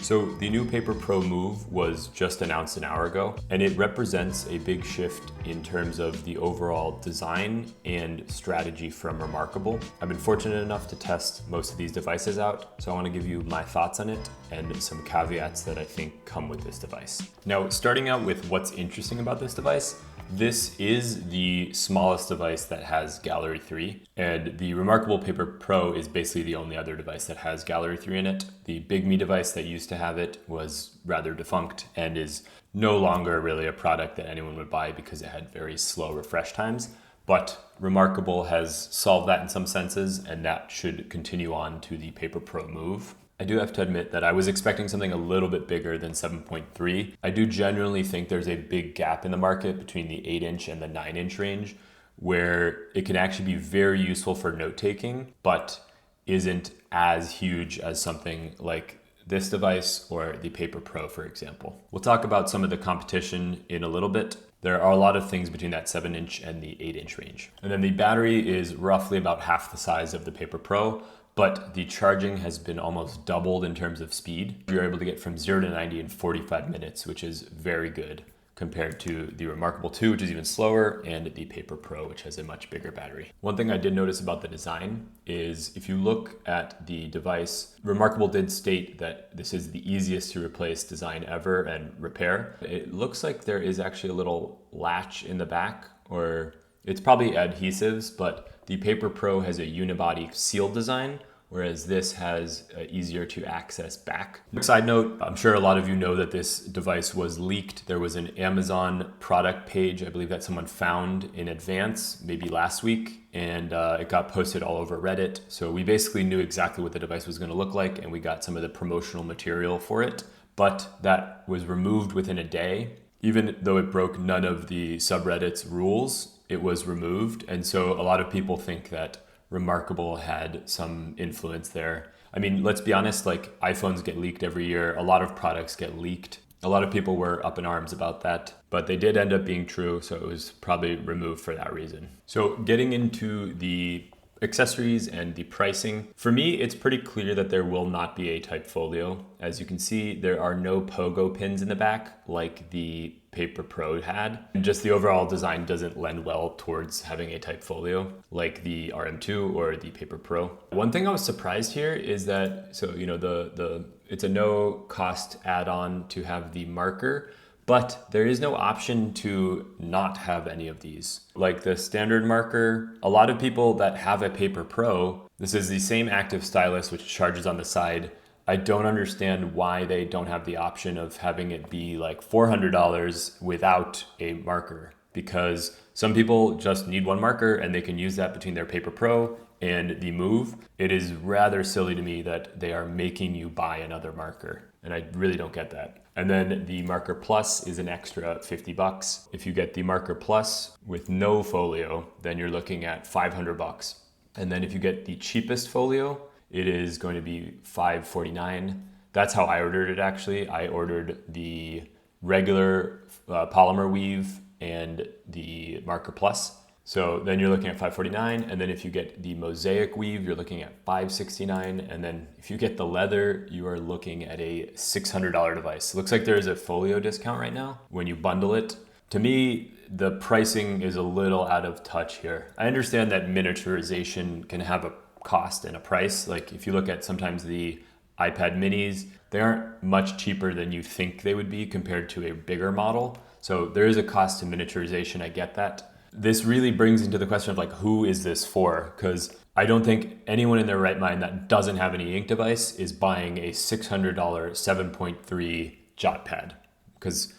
So the new Paper Pro Move was just announced an hour ago, and it represents a big shift in terms of the overall design and strategy from reMarkable. I've been fortunate enough to test most of these devices out, so I want to give you my thoughts on it and some caveats that I think come with this device. Now, starting out with what's interesting about this device, this is the smallest device that has Gallery 3, and the reMarkable Paper Pro is basically the only other device that has Gallery 3 in it. The Big Me device that used to have it was rather defunct and is no longer really a product that anyone would buy because it had very slow refresh times. But reMarkable has solved that in some senses, and that should continue on to the Paper Pro Move. I do have to admit that I was expecting something a little bit bigger than 7.3. I do genuinely think there's a big gap in the market between the 8-inch and the 9-inch range, where it can actually be very useful for note-taking, but isn't as huge as something like this device or the Paper Pro, for example. We'll talk about some of the competition in a little bit. There are a lot of things between that 7-inch and the 8-inch range. And then the battery is roughly about half the size of the Paper Pro, but the charging has been almost doubled in terms of speed. You're able to get from 0 to 90 in 45 minutes, which is very good compared to the reMarkable 2, which is even slower, and the Paper Pro, which has a much bigger battery. One thing I did notice about the design is if you look at the device, reMarkable did state that this is the easiest to replace design ever and repair. It looks like there is actually a little latch in the back, or it's probably adhesives, but the Paper Pro has a unibody seal design, whereas this has an easier to access back. Side note, I'm sure a lot of you know that this device was leaked. There was an Amazon product page, I believe that someone found in advance, maybe last week, and it got posted all over Reddit. So we basically knew exactly what the device was going to look like, and we got some of the promotional material for it. But that was removed within a day. Even though it broke none of the subreddit's rules, it was removed. And so a lot of people think that reMarkable had some influence there. I mean, let's be honest, like iPhones get leaked every year. A lot of products get leaked. A lot of people were up in arms about that, but they did end up being true. So it was probably removed for that reason. So getting into the accessories and the pricing, for me, it's pretty clear that there will not be a type folio. As you can see, there are no pogo pins in the back like the Paper Pro had. And just the overall design doesn't lend well towards having a type folio like the RM2 or the Paper Pro. One thing I was surprised here is that, so you know, it's a no cost add-on to have the marker, but there is no option to not have any of these. Like the standard marker, a lot of people that have a Paper Pro, this is the same active stylus which charges on the side. I don't understand why they don't have the option of having it be like $400 without a marker, because some people just need one marker and they can use that between their Paper Pro and the Move. It is rather silly to me that they are making you buy another marker, and I really don't get that. And then the Marker Plus is an extra $50. If you get the Marker Plus with no folio, then you're looking at $500. And then if you get the cheapest folio, it is going to be $549. That's how I ordered it actually. I ordered the regular polymer weave and the Marker Plus. So then you're looking at $549, and then if you get the mosaic weave, you're looking at $569, and then if you get the leather, you are looking at a $600 device. It looks like there is a folio discount right now when you bundle it. To me, the pricing is a little out of touch here. I understand that miniaturization can have a cost and a price. Like if you look at sometimes the iPad minis, they aren't much cheaper than you think they would be compared to a bigger model. So there is a cost to miniaturization, I get that. This really brings into the question of like, who is this for? Because I don't think anyone in their right mind that doesn't have an e-ink device is buying a $600 7.3 jot pad. Because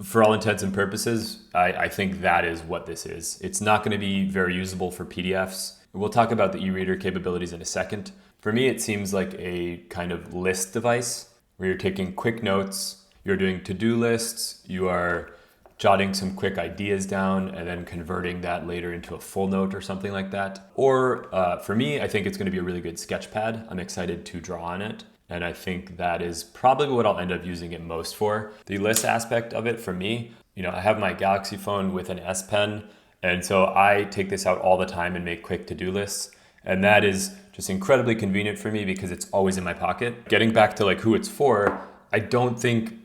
for all intents and purposes, I think that is what this is. It's not going to be very usable for PDFs. We'll talk about the e-reader capabilities in a second. For me, it seems like a kind of list device where you're taking quick notes, you're doing to-do lists, you are jotting some quick ideas down and then converting that later into a full note or something like that. Or for me, I think it's going to be a really good sketch pad. I'm excited to draw on it. And I think that is probably what I'll end up using it most for. The list aspect of it for me, you know, I have my Galaxy phone with an S Pen. And so I take this out all the time and make quick to-do lists. And that is just incredibly convenient for me because it's always in my pocket. Getting back to like who it's for, I don't think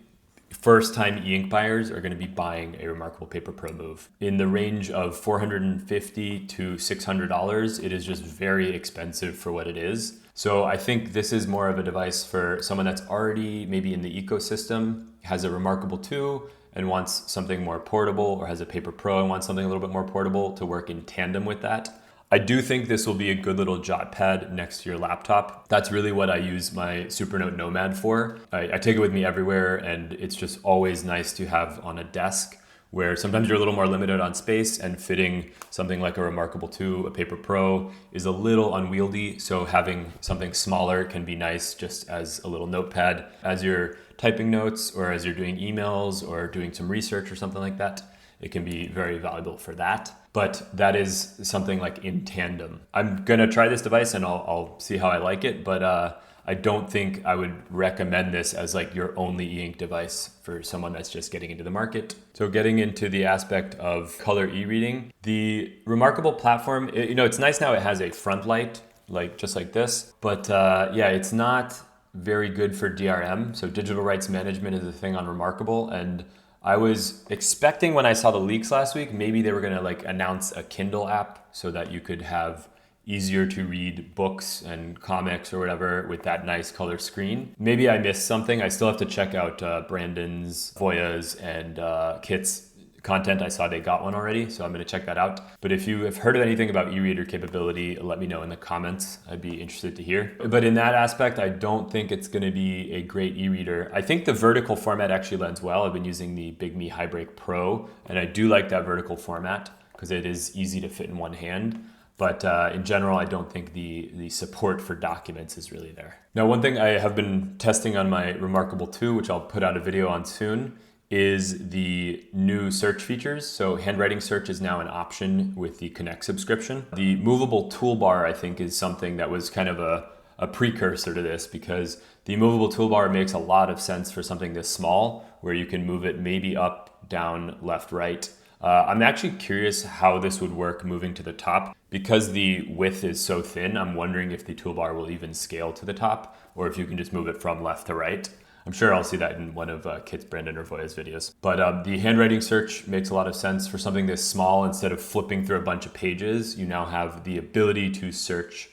first-time e-ink buyers are going to be buying a reMarkable Paper Pro Move. In the range of $450 to $600, it is just very expensive for what it is. So I think this is more of a device for someone that's already maybe in the ecosystem, has a reMarkable 2, and wants something more portable, or has a Paper Pro and wants something a little bit more portable to work in tandem with that. I do think this will be a good little jot pad next to your laptop. That's really what I use my Supernote Nomad for. I take it with me everywhere, and it's just always nice to have on a desk where sometimes you're a little more limited on space, and fitting something like a reMarkable 2, a Paper Pro is a little unwieldy. So having something smaller can be nice just as a little notepad as you're typing notes, or as you're doing emails or doing some research or something like that. It can be very valuable for that. But that is something like in tandem. I'm gonna try this device and I'll see how I like it, but I don't think I would recommend this as like your only e-ink device for someone that's just getting into the market. So getting into the aspect of color e-reading, the reMarkable platform, it's nice now it has a front light, like just like this, but yeah, it's not very good for DRM. So digital rights management is a thing on reMarkable, and I was expecting when I saw the leaks last week, maybe they were gonna like announce a Kindle app so that you could have easier to read books and comics or whatever with that nice color screen. Maybe I missed something. I still have to check out Brandon's, Voya's, and Kit's content. I saw they got one already, so I'm gonna check that out. But if you have heard of anything about e-reader capability, let me know in the comments. I'd be interested to hear. But in that aspect, I don't think it's gonna be a great e-reader. I think the vertical format actually lends well. I've been using the Bigme Highbreak Pro, and I do like that vertical format because it is easy to fit in one hand. But in general, I don't think the support for documents is really there. Now, one thing I have been testing on my reMarkable 2, which I'll put out a video on soon, is the new search features. So handwriting search is now an option with the Connect subscription. The movable toolbar, I think, is something that was kind of a precursor to this, because the movable toolbar makes a lot of sense for something this small, where you can move it maybe up, down, left, right. I'm actually curious how this would work moving to the top. Because the width is so thin, I'm wondering if the toolbar will even scale to the top, or if you can just move it from left to right. I'm sure I'll see that in one of Kit's, Brandon, or Voya's videos. But the handwriting search makes a lot of sense for something this small. Instead of flipping through a bunch of pages, you now have the ability to search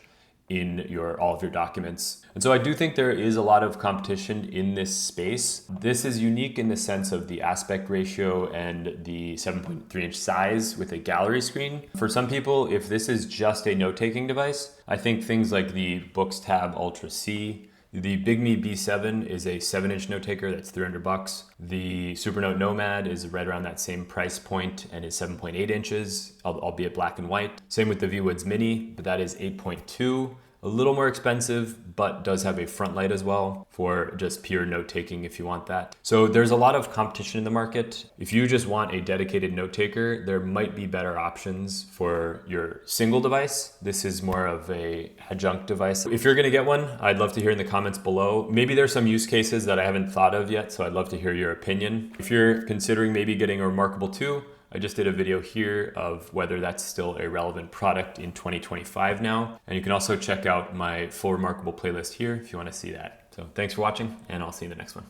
in all of your documents. And so I do think there is a lot of competition in this space. This is unique in the sense of the aspect ratio and the 7.3-inch size with a gallery screen. For some people, if this is just a note-taking device, I think things like the Books Tab Ultra C, the Bigme B7 is a 7-inch note taker that's $300. The Supernote Nomad is right around that same price point and is 7.8 inches, albeit black and white. Same with the VWoods Mini, but that is 8.2. A little more expensive, but does have a front light as well for just pure note taking if you want that. So there's a lot of competition in the market. If you just want a dedicated note taker, there might be better options for your single device. This is more of a adjunct device. If you're gonna get one, I'd love to hear in the comments below. Maybe there's some use cases that I haven't thought of yet, so I'd love to hear your opinion. If you're considering maybe getting a reMarkable 2, I just did a video here of whether that's still a relevant product in 2025 now. And you can also check out my full reMarkable playlist here if you want to see that. So thanks for watching, and I'll see you in the next one.